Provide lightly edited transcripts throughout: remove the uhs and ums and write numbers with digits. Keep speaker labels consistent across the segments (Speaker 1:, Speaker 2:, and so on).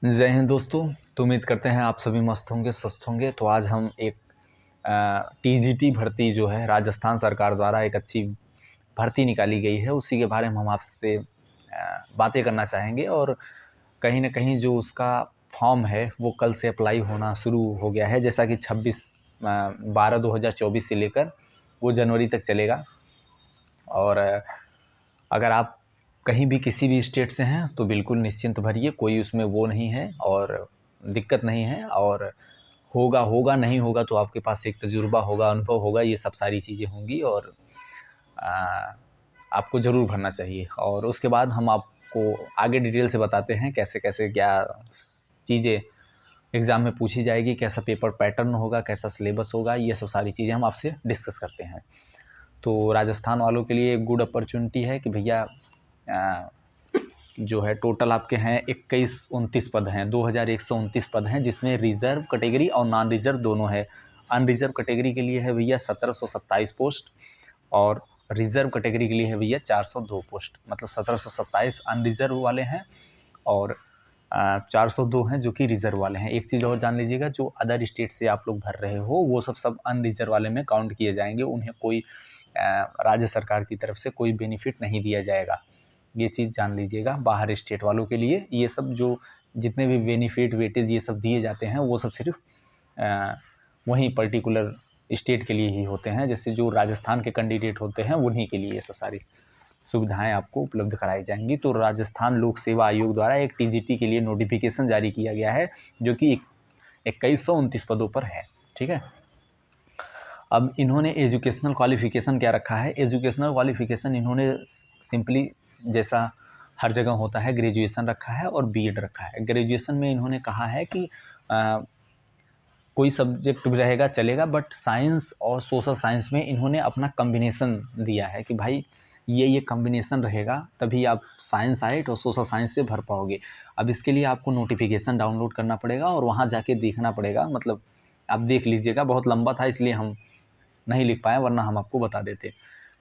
Speaker 1: जय हिंद दोस्तों। तो उम्मीद करते हैं आप सभी मस्त होंगे, स्वस्थ होंगे। तो आज हम एक टीजीटी भर्ती जो है राजस्थान सरकार द्वारा एक अच्छी भर्ती निकाली गई है, उसी के बारे में हम आपसे बातें करना चाहेंगे। और कहीं ना कहीं जो उसका फॉर्म है वो कल से अप्लाई होना शुरू हो गया है, जैसा कि 26/12/2024 से लेकर वो जनवरी तक चलेगा। और अगर आप कहीं भी किसी भी स्टेट से हैं तो बिल्कुल निश्चिंत भरिए, कोई उसमें वो नहीं है और दिक्कत नहीं है। और होगा होगा नहीं होगा तो आपके पास एक तजुर्बा होगा, अनुभव होगा, ये सब सारी चीज़ें होंगी और आपको ज़रूर भरना चाहिए। और उसके बाद हम आपको आगे डिटेल से बताते हैं कैसे कैसे क्या चीज़ें एग्ज़ाम में पूछी जाएगी, कैसा पेपर पैटर्न होगा, कैसा सिलेबस होगा, ये सब सारी चीज़ें हम आपसे डिस्कस करते हैं। तो राजस्थान वालों के लिए एक गुड अपॉर्चुनिटी है कि भैया जो है टोटल आपके हैं 21-29 पद हैं, 2129 पद हैं, जिसमें रिज़र्व कैटेगरी और नॉन रिज़र्व दोनों है। अनरिज़र्व कैटेगरी के लिए है भैया 1727 पोस्ट और रिज़र्व कैटेगरी के लिए है भैया 402 पोस्ट। मतलब 1727 अनरिज़र्व वाले हैं और 402 हैं जो कि रिज़र्व वाले हैं। एक चीज़ और जान लीजिएगा, जो अदर स्टेट से आप लोग भर रहे हो वो सब अनरिज़र्व वाले में काउंट किए जाएंगे। उन्हें कोई राज्य सरकार की तरफ से कोई बेनिफिट नहीं दिया जाएगा, ये चीज़ जान लीजिएगा। बाहर स्टेट वालों के लिए ये सब जो जितने भी बेनिफिट वेटेज ये सब दिए जाते हैं वो सब सिर्फ वहीं पर्टिकुलर स्टेट के लिए ही होते हैं। जैसे जो राजस्थान के कैंडिडेट होते हैं उन्हीं के लिए ये सब सारी सुविधाएं आपको उपलब्ध कराई जाएंगी। तो राजस्थान लोक सेवा आयोग द्वारा एक टीजीटी के लिए नोटिफिकेशन जारी किया गया है जो कि 2129 पदों पर है। ठीक है। अब इन्होंने एजुकेशनल क्वालिफ़िकेशन क्या रखा है? एजुकेशनल क्वालिफ़िकेशन इन्होंने सिंपली जैसा हर जगह होता है ग्रेजुएशन रखा है और बीएड रखा है। ग्रेजुएशन में इन्होंने कहा है कि कोई सब्जेक्ट भी रहेगा चलेगा, बट साइंस और सोशल साइंस में इन्होंने अपना कॉम्बिनेशन दिया है कि भाई ये कॉम्बिनेशन रहेगा तभी आप साइंस आइट और सोशल साइंस से भर पाओगे। अब इसके लिए आपको नोटिफिकेशन डाउनलोड करना पड़ेगा और वहाँ जाके देखना पड़ेगा। मतलब आप देख लीजिएगा, बहुत लंबा था इसलिए हम नहीं लिख पाए, वरना हम आपको बता देते।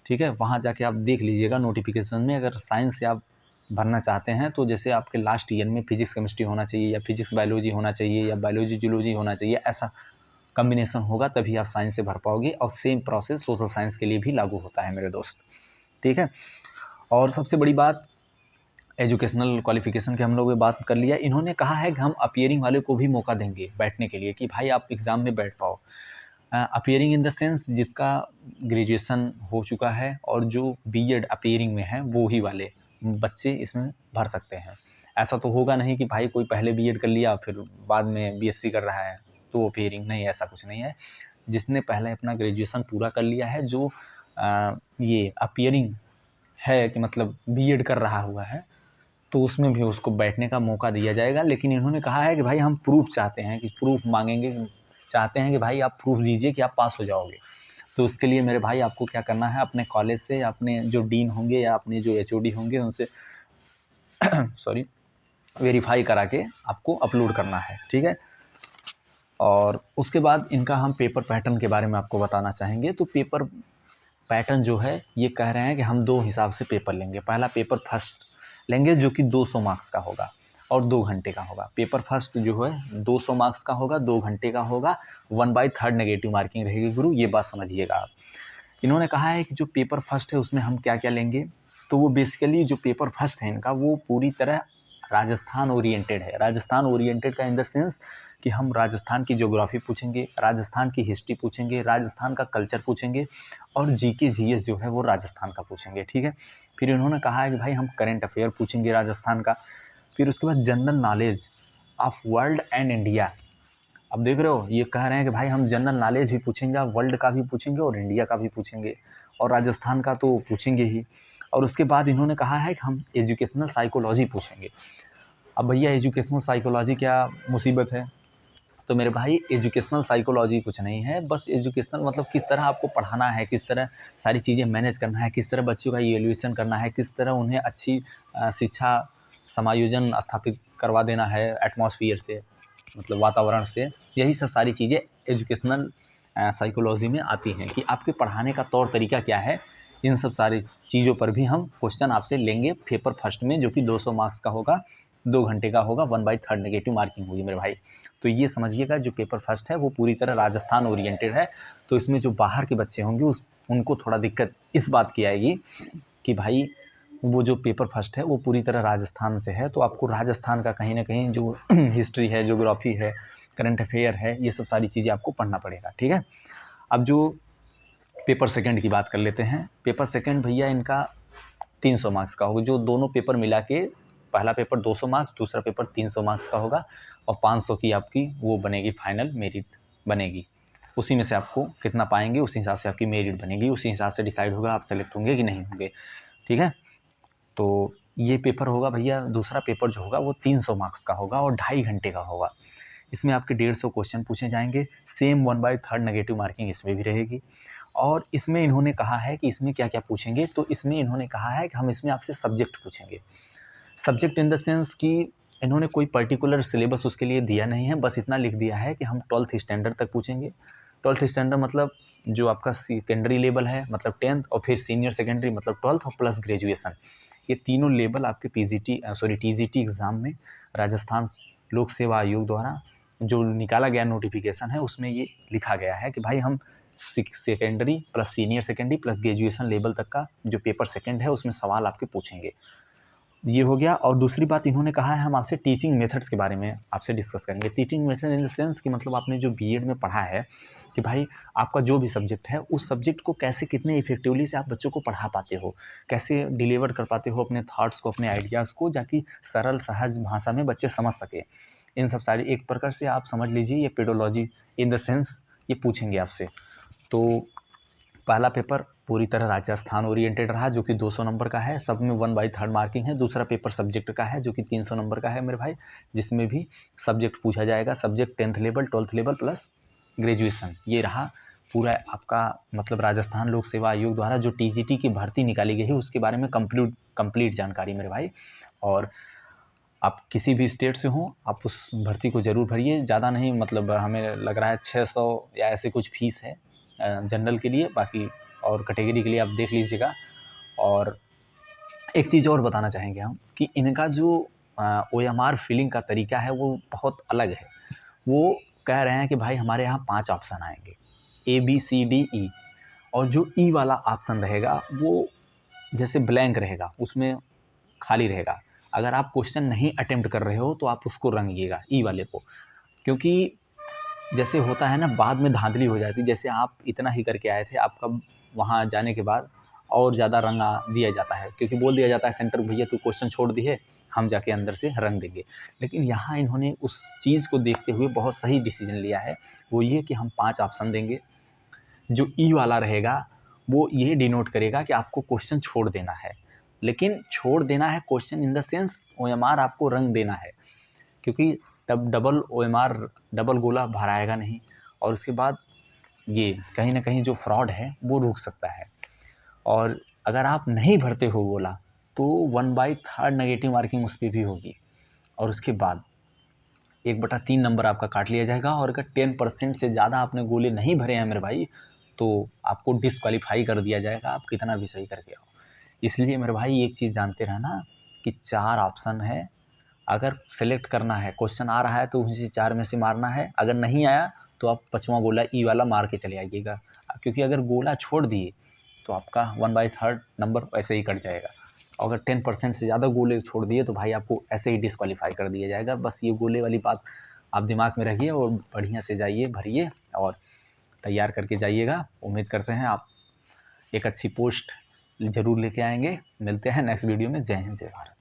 Speaker 1: ठीक है, वहाँ जाके आप देख लीजिएगा नोटिफिकेशन में। अगर साइंस से आप भरना चाहते हैं तो जैसे आपके लास्ट ईयर में फिजिक्स केमिस्ट्री होना चाहिए या फिजिक्स बायोलॉजी होना चाहिए या बायोलॉजी जूलॉजी होना चाहिए, ऐसा कॉम्बिनेशन होगा तभी आप साइंस से भर पाओगे। और सेम प्रोसेस सोशल साइंस के लिए भी लागू होता है मेरे दोस्त। ठीक है। और सबसे बड़ी बात, एजुकेशनल क्वालिफिकेशन की हम लोग बात कर लिया। इन्होंने कहा है कि हम अपीयरिंग वाले को भी मौका देंगे बैठने के लिए कि भाई आप एग्ज़ाम में बैठ पाओ। अपीयरिंग इन द सेंस जिसका ग्रेजुएशन हो चुका है और जो बीएड अपीयरिंग में है वो ही वाले बच्चे इसमें भर सकते हैं। ऐसा तो होगा नहीं कि भाई कोई पहले बीएड कर लिया फिर बाद में बीएससी कर रहा है तो अपीयरिंग, नहीं, ऐसा कुछ नहीं है। जिसने पहले अपना ग्रेजुएशन पूरा कर लिया है, जो ये अपीयरिंग है कि मतलब बीएड कर रहा हुआ है, तो उसमें भी उसको बैठने का मौका दिया जाएगा। लेकिन इन्होंने कहा है कि भाई हम प्रूफ चाहते हैं, कि प्रूफ मांगेंगे, चाहते हैं कि भाई आप प्रूफ दीजिए कि आप पास हो जाओगे। तो उसके लिए मेरे भाई आपको क्या करना है, अपने कॉलेज से अपने जो डीन होंगे या अपने जो एचओडी होंगे उनसे सॉरी वेरीफाई करा के आपको अपलोड करना है। ठीक है। और उसके बाद इनका हम पेपर पैटर्न के बारे में आपको बताना चाहेंगे। तो पेपर पैटर्न जो है ये कह रहे हैं कि हम 2 हिसाब से पेपर लेंगे। पहला पेपर फर्स्ट लेंगे जो कि 200 मार्क्स का होगा और 2 घंटे का होगा। पेपर फर्स्ट जो है 200 मार्क्स का होगा, 2 घंटे का होगा, 1/3 नेगेटिव मार्किंग रहेगी गुरु, ये बात समझिएगा आप। इन्होंने कहा है कि जो पेपर फर्स्ट है उसमें हम क्या क्या लेंगे, तो वो बेसिकली जो पेपर फर्स्ट है इनका वो पूरी तरह राजस्थान ओरिएंटेड है। राजस्थान ओरिएंटेड का इन द सेंस कि हम राजस्थान की ज्योग्राफी पूछेंगे, राजस्थान की हिस्ट्री पूछेंगे, राजस्थान का कल्चर पूछेंगे और जीके जीएस जो है वो राजस्थान का पूछेंगे। ठीक है। फिर इन्होंने कहा है कि भाई हम करंट अफेयर पूछेंगे राजस्थान का। फिर उसके बाद general knowledge of world and India. अब देख रहे हो, ये कह रहे हैं कि भाई हम जनरल नॉलेज भी पूछेंगे, वर्ल्ड का भी पूछेंगे और इंडिया का भी पूछेंगे और राजस्थान का तो पूछेंगे ही। और उसके बाद इन्होंने कहा है कि हम एजुकेशनल साइकोलॉजी पूछेंगे। अब भैया एजुकेशनल साइकोलॉजी क्या मुसीबत है? तो मेरे भाई एजुकेशनल साइकोलॉजी कुछ नहीं है, बस एजुकेशनल मतलब किस तरह आपको पढ़ाना है, किस तरह सारी चीज़ें मैनेज करना है, किस तरह बच्चों का इवैल्यूएशन करना है, किस तरह उन्हें अच्छी शिक्षा समायोजन स्थापित करवा देना है एटमॉस्फेयर से, मतलब वातावरण से। यही सब सारी चीज़ें एजुकेशनल साइकोलॉजी में आती हैं कि आपके पढ़ाने का तौर तरीका क्या है। इन सब सारी चीज़ों पर भी हम क्वेश्चन आपसे लेंगे पेपर फर्स्ट में, जो कि 200 मार्क्स का होगा, 2 घंटे का होगा, 1/3 नेगेटिव मार्किंग होगी मेरे भाई। तो ये समझिएगा जो पेपर फर्स्ट है वो पूरी तरह राजस्थान ओरिएंटेड है, तो इसमें जो बाहर के बच्चे होंगे उनको थोड़ा दिक्कत इस बात की आएगी कि भाई वो जो पेपर फर्स्ट है वो पूरी तरह राजस्थान से है, तो आपको राजस्थान का कहीं ना कहीं जो हिस्ट्री है, ज्योग्राफी है, करंट अफेयर है, ये सब सारी चीज़ें आपको पढ़ना पड़ेगा, ठीक है। अब जो पेपर सेकंड की बात कर लेते हैं। पेपर सेकंड भैया इनका 300 मार्क्स का होगा, जो दोनों पेपर मिला के पहला पेपर 200 मार्क्स, दूसरा पेपर 300 मार्क्स का होगा, और 500 की आपकी वो बनेगी फाइनल मेरिट बनेगी। उसी में से आपको कितना पाएंगे उसी हिसाब से आपकी मेरिट बनेगी, उसी हिसाब से डिसाइड होगा आप सेलेक्ट होंगे कि नहीं होंगे, ठीक है। तो ये पेपर होगा भैया, दूसरा पेपर जो होगा वो 300 मार्क्स का होगा और 2.5 घंटे का होगा। इसमें आपके 150 क्वेश्चन पूछे जाएंगे, सेम 1/3 नेगेटिव मार्किंग इसमें भी रहेगी। और इसमें इन्होंने कहा है कि इसमें क्या क्या पूछेंगे, तो इसमें इन्होंने कहा है कि हम इसमें आपसे सब्जेक्ट पूछेंगे। सब्जेक्ट इन द सेंस कि इन्होंने कोई पर्टिकुलर सिलेबस उसके लिए दिया नहीं है, बस इतना लिख दिया है कि हम 12th स्टैंडर्ड तक पूछेंगे। 12th स्टैंडर्ड मतलब जो आपका सेकेंडरी लेवल है, मतलब 10th, और फिर सीनियर सेकेंडरी मतलब 12th और प्लस ग्रेजुएशन, ये तीनों लेवल आपके टीजीटी एग्ज़ाम में राजस्थान लोक सेवा आयोग द्वारा जो निकाला गया नोटिफिकेशन है उसमें ये लिखा गया है कि भाई हम secondary plus senior secondary plus graduation level तक का जो पेपर सेकंड है उसमें सवाल आपके पूछेंगे। ये हो गया। और दूसरी बात इन्होंने कहा है हम आपसे टीचिंग मेथड्स के बारे में आपसे डिस्कस करेंगे। Teaching method in the sense कि मतलब आपने जो बीएड में पढ़ा है कि भाई आपका जो भी सब्जेक्ट है उस सब्जेक्ट को कैसे कितने इफेक्टिवली से आप बच्चों को पढ़ा पाते हो, कैसे डिलीवर कर पाते हो अपने थॉट्स को, अपने आइडियाज़ को, जाकि सरल सहज भाषा में बच्चे समझ सके। इन सब सारी एक प्रकार से आप समझ लीजिए ये पेडोलॉजी इन द सेंस ये पूछेंगे आपसे। तो पहला पेपर पूरी तरह राजस्थान ओरिएंटेड रहा जो कि 200 नंबर का है, सब में 1/3 मार्किंग है। दूसरा पेपर सब्जेक्ट का है जो कि 300 नंबर का है मेरे भाई, जिसमें भी सब्जेक्ट पूछा जाएगा, subject 10th level 12th level plus graduation. ये रहा पूरा आपका मतलब राजस्थान लोक सेवा आयोग द्वारा जो टीजीटी की भर्ती निकाली गई है उसके बारे में कंप्लीट जानकारी मेरे भाई। और आप किसी भी स्टेट से हों आप उस भर्ती को ज़रूर भरिए, ज़्यादा नहीं, मतलब हमें लग रहा है 600 या ऐसे कुछ फीस है जनरल के लिए, बाकी और कैटेगरी के लिए आप देख लीजिएगा। और एक चीज़ और बताना चाहेंगे हम कि इनका जो OMR फिलिंग का तरीका है वो बहुत अलग है। वो कह रहे हैं कि भाई हमारे यहाँ 5 ऑप्शन आएंगे ABCDE, और जो E वाला ऑप्शन रहेगा वो जैसे ब्लैंक रहेगा, उसमें खाली रहेगा। अगर आप क्वेश्चन नहीं अटेम्प्ट कर रहे हो तो आप उसको रंगिएगा ई वाले को, क्योंकि जैसे होता है ना बाद में धांधली हो जाती है। जैसे आप इतना ही करके आए थे, आपका वहाँ जाने के बाद और ज़्यादा रंगा दिया जाता है, क्योंकि बोल दिया जाता है सेंटर भैया तू क्वेश्चन छोड़ दिए, हम जाके अंदर से रंग देंगे। लेकिन यहाँ इन्होंने उस चीज़ को देखते हुए बहुत सही डिसीजन लिया है, वो ये कि हम 5 ऑप्शन देंगे। जो ई वाला रहेगा वो ये डिनोट करेगा कि आपको क्वेश्चन छोड़ देना है, लेकिन छोड़ देना है question in the sense OMR आपको रंग देना है, क्योंकि तब डबल OMR डबल गोला भराएगा नहीं, और उसके बाद ये कहीं ना कहीं जो फ्रॉड है वो रुक सकता है। और अगर आप नहीं भरते हो गोला तो 1/3 नेगेटिव मार्किंग उस पर भी होगी, और उसके बाद 1/3 नंबर आपका काट लिया जाएगा। और अगर 10% से ज़्यादा आपने गोले नहीं भरे हैं मेरे भाई तो आपको डिसक्वालीफाई कर दिया जाएगा, आप कितना भी सही करके आओ। इसलिए मेरे भाई एक चीज़ जानते रहना कि 4 ऑप्शन है, अगर सेलेक्ट करना है, क्वेश्चन आ रहा है तो उसी 4 में से मारना है, अगर नहीं आया तो आप 5वां गोला ई वाला मार के चले आइएगा, क्योंकि अगर गोला छोड़ दिए तो आपका 1/3 नंबर ऐसे ही कट जाएगा। अगर 10% से ज़्यादा गोले छोड़ दिए तो भाई आपको ऐसे ही डिसक्वालीफाई कर दिया जाएगा। बस ये गोले वाली बात आप दिमाग में रखिए और बढ़िया से जाइए, भरिए और तैयार करके जाइएगा। उम्मीद करते हैं आप एक अच्छी पोस्ट ज़रूर लेके आएंगे। मिलते हैं नेक्स्ट वीडियो में। जय हिंद, जय भारत।